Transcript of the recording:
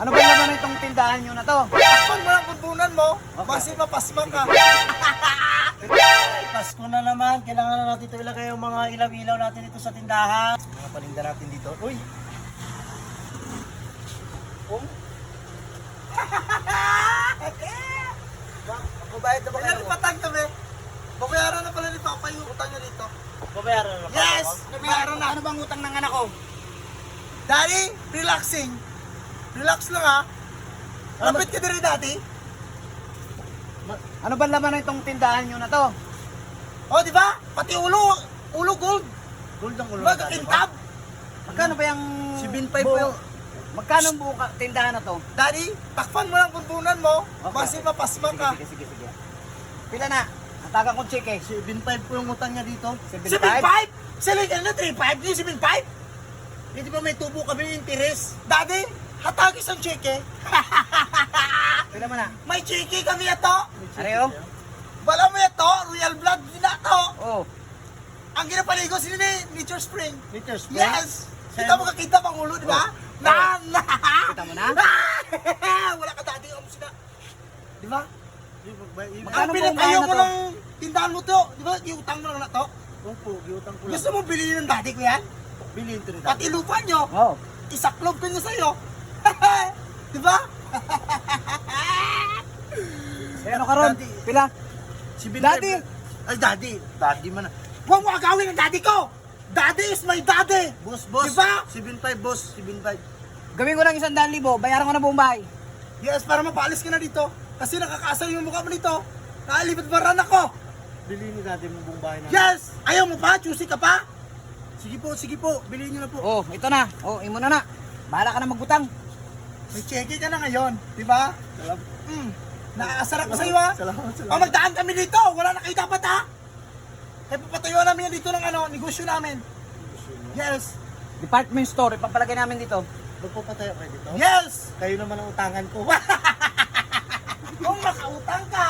Ano ba naman itong tindahan nyo na to? Takpan mo lang bunbunan mo, basi mapasma ka. Pasko na naman, kailangan na natin ito ilagay yung mga ilaw-ilaw natin ito sa tindahan. Mga paninda natin dito. Uy! Oh! Mabayad na ba kayo? Patag kami. Babayaran na pala ni Papa yung utang niya dito. Babayaran na pa Yes! ako. Nabayaran na. Ano bang utang ng anak ko? Daddy, relaxing. Relax lang ha. Lapit ka din rin, Daddy. Ano ba laman itong tindahan nyo na to? Oh, di ba? Pati ulo gold. Gold ang ulo. Baga kintab. Magkano ba yung... 7.5 po yung... Magkano ang buong tindahan na to? Daddy, takpan mo lang bunbunan mo, Okay. basi mapasma ka. Sige. Pila na? Natagang kong check eh. 7.5 po yung utang niya dito. 75? 7.5? Sila ka na 3.5 yung 7.5? Hindi ba may tubo kami yung interes? Daddy, hatagis ang cheque. Pila mo na? May cheque kami ito. Areo? Bala mo ito, Royal Blood din na ito. Oo. Ang ginapaligo sila ni Nature Spring. Liters po? Yes! Kita mo kakita pang ulo, di ba? Kita mo na? Wala ka dati ang sila. Di ba? Magkano Ang po pinatayo ang mo bayan na ng tindahan mo to, di ba? Iutang mo lang na to. Opo, giutang ko lang. Gusto mo bilhin ng dati ko yan? Bilhin ito rin. Pati lupa nyo, Oo. isaklob ko niya sa'yo. Di ba? Eh, ano ka ron? Daddy. Pila? 7.5 Daddy! Ay, daddy! Daddy man na. Huwag mo agawin ng daddy ko! Daddy is my daddy! Boss! Diba? 7.5 boss, 7.5. Gawin ko lang 100,000, bayaran ko na buong bahay. Yes, para mapaalis ka na dito. Kasi nakakaasar yung mukha mo dito. Nakalipat baran ako. Bilhin ni daddy mo buong bahay na. Yes! Ayaw mo pa? Choosy ka pa? Sige po, bilhin niyo na po. Oh, ito na. Oh, imo na. Bahala ka na magbutang. May cheque ka na ngayon. Di ba? Nakakasar ako sa'yo ha. Salamat. O magdaan kami dito. Wala na kayo dapat ha. Kaya papatayo namin yan dito ng negosyo namin. Yes! Department store, ipapalagay namin dito. Magpapatayo kayo dito? Yes! Kayo naman ang utangan ko. Kung makautang ka,